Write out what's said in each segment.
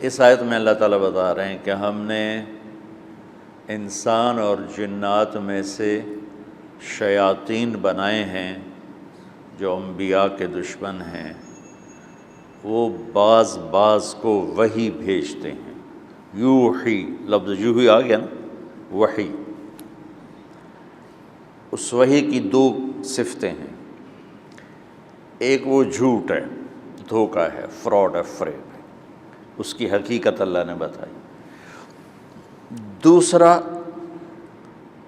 اس آیت میں اللہ تعالیٰ بتا رہے ہیں کہ ہم نے انسان اور جنات میں سے شیاطین بنائے ہیں جو انبیاء کے دشمن ہیں، وہ بعض کو وحی بھیجتے ہیں۔ یوحی، لفظ یوحی آ گیا نا، وحی۔ اس وحی کی دو صفتیں ہیں، ایک وہ جھوٹ ہے، دھوکہ ہے، فراڈ ہے، فریب ہے، اس کی حقیقت اللہ نے بتائی۔ دوسرا،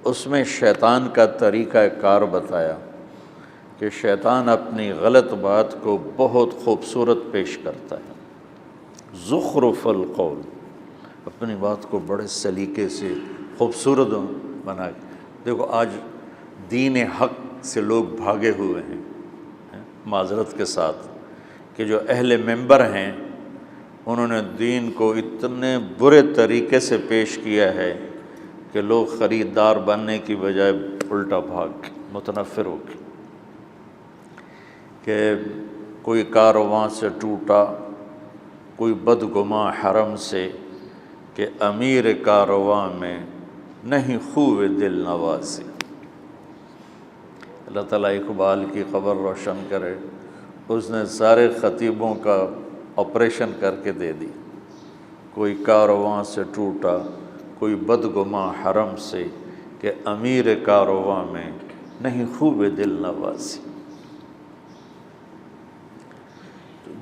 اس میں شیطان کا طریقہ کار بتایا کہ شیطان اپنی غلط بات کو بہت خوبصورت پیش کرتا ہے، زخرف القول، اپنی بات کو بڑے سلیقے سے خوبصورت بنا کے۔ دیکھو آج دین حق سے لوگ بھاگے ہوئے ہیں، معذرت کے ساتھ، کہ جو اہل منبر ہیں انہوں نے دین کو اتنے برے طریقے سے پیش کیا ہے کہ لوگ خریدار بننے کی بجائے الٹا بھاگ متنفر ہو گئے، کہ کوئی کارواں سے ٹوٹا، کوئی بدگماں حرم سے، کہ امیر کارواں میں نہیں خوب دل نوازی۔ اللہ تعالیٰ اقبال کی خبر روشن کرے، اس نے سارے خطیبوں کا آپریشن کر کے دے دی۔ کوئی کارواں سے ٹوٹا، کوئی بدگماں حرم سے، کہ امیر کارواں میں نہیں خوب دل نوازی۔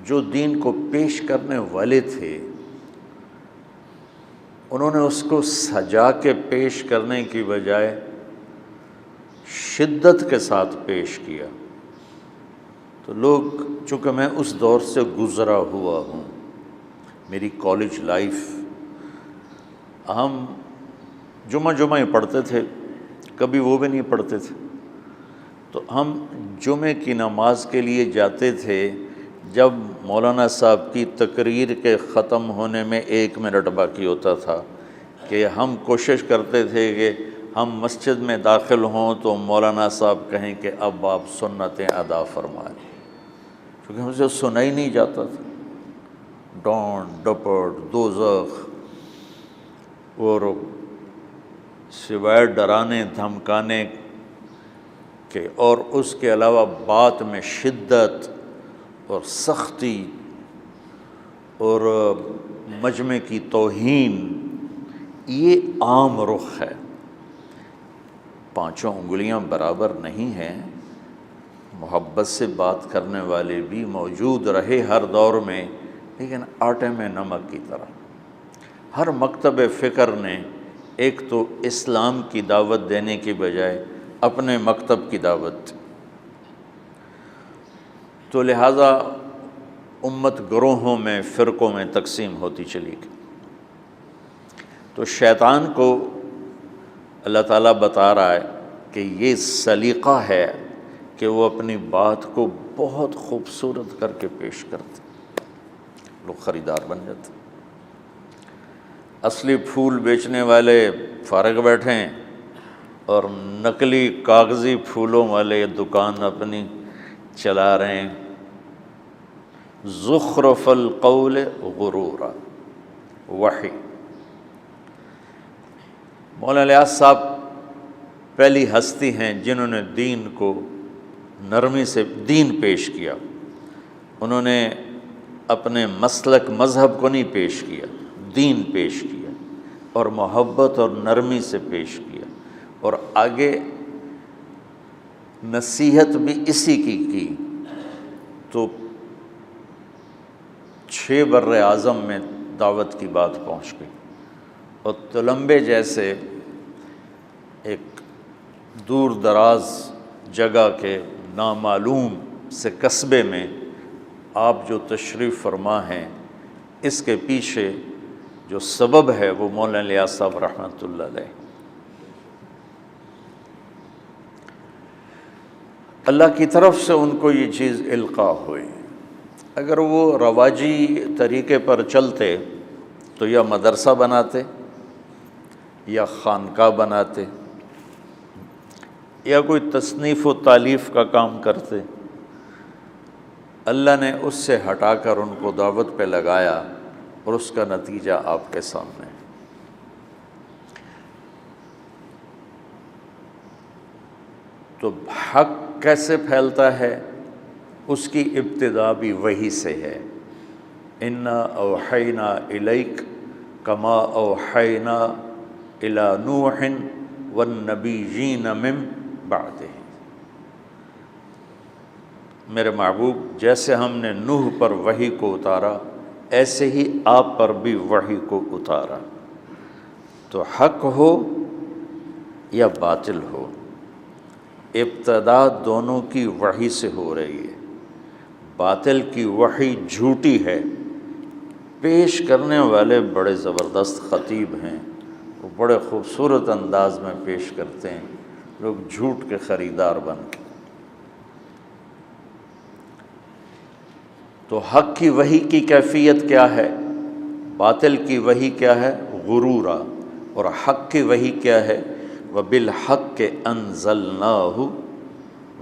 جو دین کو پیش کرنے والے تھے انہوں نے اس کو سجا کے پیش کرنے کی بجائے شدت کے ساتھ پیش کیا۔ تو لوگ، چونکہ میں اس دور سے گزرا ہوا ہوں، میری کالج لائف، ہم جمعہ ہی پڑھتے تھے، کبھی وہ بھی نہیں پڑھتے تھے، تو ہم جمعے کی نماز کے لیے جاتے تھے جب مولانا صاحب کی تقریر کے ختم ہونے میں 1 منٹ باقی ہوتا تھا، کہ ہم کوشش کرتے تھے کہ ہم مسجد میں داخل ہوں تو مولانا صاحب کہیں کہ اب آپ سنتیں ادا فرمائیں، کیونکہ ہم سے سنا ہی نہیں جاتا تھا۔ ڈانٹ ڈپٹ، دوزخ، اور سوائے ڈرانے دھمکانے کے اور اس کے علاوہ بات میں شدت اور سختی اور مجمع کی توہین، یہ عام رخ ہے۔ 5 انگلیاں برابر نہیں ہیں، محبت سے بات کرنے والے بھی موجود رہے ہر دور میں، لیکن آٹے میں نمک کی طرح۔ ہر مکتب فکر نے ایک تو اسلام کی دعوت دینے کی بجائے اپنے مکتب کی دعوت دی، تو لہٰذا امت گروہوں میں، فرقوں میں تقسیم ہوتی چلی گئی۔ تو شیطان کو اللہ تعالیٰ بتا رہا ہے کہ یہ سلیقہ ہے کہ وہ اپنی بات کو بہت خوبصورت کر کے پیش کرتے، لوگ خریدار بن جاتے۔ اصلی پھول بیچنے والے فارغ بیٹھے ہیں اور نقلی کاغذی پھولوں والے دکان اپنی چلا رہے ہیں۔ زخرف القول غرورا، وحی۔ مولانا الیاس صاحب پہلی ہستی ہیں جنہوں نے دین کو نرمی سے دین پیش کیا۔ انہوں نے اپنے مسلک مذہب کو نہیں پیش کیا، دین پیش کیا، اور محبت اور نرمی سے پیش کیا، اور آگے نصیحت بھی اسی کی۔ تو 6 بر اعظم میں دعوت کی بات پہنچ گئی، اور تلمبے جیسے ایک دور دراز جگہ کے نامعلوم سے قصبے میں آپ جو تشریف فرما ہیں، اس کے پیچھے جو سبب ہے وہ مولانا الیاس صاحب رحمۃ اللہ علیہ۔ اللہ کی طرف سے ان کو یہ چیز القاء ہوئی۔ اگر وہ رواجی طریقے پر چلتے تو یا مدرسہ بناتے یا خانقاہ بناتے یا کوئی تصنیف و تالیف کا کام کرتے۔ اللہ نے اس سے ہٹا کر ان کو دعوت پہ لگایا اور اس کا نتیجہ آپ کے سامنے ہے۔ تو حق کیسے پھیلتا ہے؟ اس کی ابتدا بھی وحی سے ہے۔ انا اوحینا الیک کما اوحینا الی نوح والنبیین من بعدہ، میرے محبوب جیسے ہم نے نوح پر وحی کو اتارا ایسے ہی آپ پر بھی وحی کو اتارا۔ تو حق ہو یا باطل ہو، ابتدا دونوں کی وحی سے ہو رہی ہے۔ باطل کی وحی جھوٹی ہے، پیش کرنے والے بڑے زبردست خطیب ہیں، وہ بڑے خوبصورت انداز میں پیش کرتے ہیں، لوگ جھوٹ کے خریدار بن کے۔ تو حق کی وحی کی کیفیت کیا ہے، باطل کی وحی کیا ہے؟ غرورا، اور حق کی وحی کیا ہے؟ وَبِالْحَقِّ أَنزَلْنَاهُ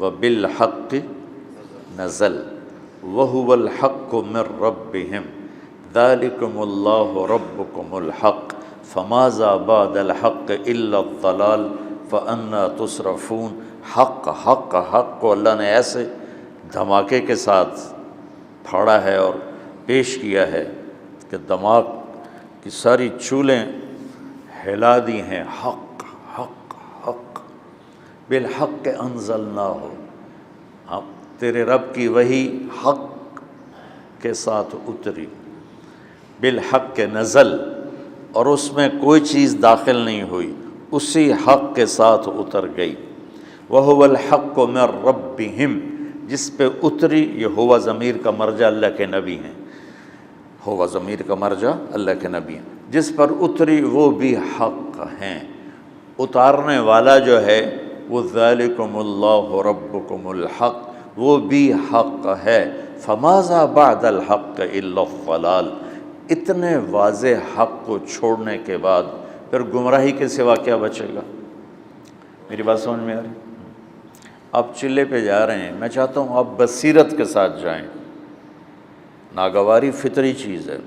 وَبِالْحَقِّ نَزَلَ وَهُوَ الْحَقُّ مِنْ رَبِّهِمْ ذَلِكُمُ اللَّهُ رَبُّكُمُ الْحَقُّ فَمَاذَا بَعْدَ الْحَقِّ إِلَّا الضَّلَالُ فَأَنَّىٰ تُصْرَفُونَ۔ حق حق حق کو اللہ نے ایسے دھماکے کے ساتھ پھاڑا ہے اور پیش کیا ہے کہ دماغ کی ساری چولیں ہلا دی ہیں۔ حق حق حق، بالحق انزلناہ، ہم تیرے رب کی وحی حق کے ساتھ اتری، بالحق نزل، اور اس میں کوئی چیز داخل نہیں ہوئی، اسی حق کے ساتھ اتر گئی۔ وَهُوَ الْحَقُّ مِنْ رَبِّهِمْ، جس پہ اتری، یہ ہوا ضمیر کا مرجع اللہ کے نبی ہیں، ہوا ضمیر کا مرجع اللہ کے نبی ہیں، جس پر اتری وہ بھی حق ہیں۔ اتارنے والا جو ہے وہ ذالکم اللہ ربکم الحق، وہ بھی حق ہے۔ فماذا بعد الحق الا الضلال، اتنے واضح حق کو چھوڑنے کے بعد پھر گمراہی کے سوا کیا بچے گا؟ میری بات سمجھ میں آ رہی؟ آپ چلے پہ جا رہے ہیں، میں چاہتا ہوں آپ بصیرت کے ساتھ جائیں۔ ناگواری فطری چیز ہے،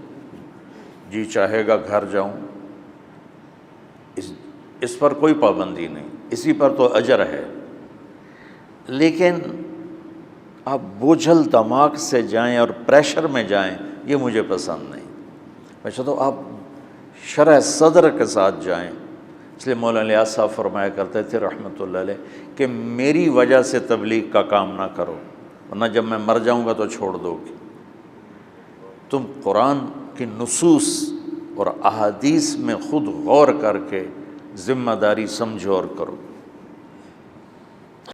جی چاہے گا گھر جاؤں، اس پر کوئی پابندی نہیں، اسی پر تو اجر ہے، لیکن آپ بوجھل دماغ سے جائیں اور پریشر میں جائیں، یہ مجھے پسند نہیں۔ میں چاہتا ہوں آپ شرح صدر کے ساتھ جائیں۔ اس لیے مولانا الیاس صاحب فرمایا کرتے تھے رحمۃ اللہ علیہ کہ میری وجہ سے تبلیغ کا کام نہ کرو، ورنہ جب میں مر جاؤں گا تو چھوڑ دو گے۔ تم قرآن کی نصوص اور احادیث میں خود غور کر کے ذمہ داری سمجھو اور کرو۔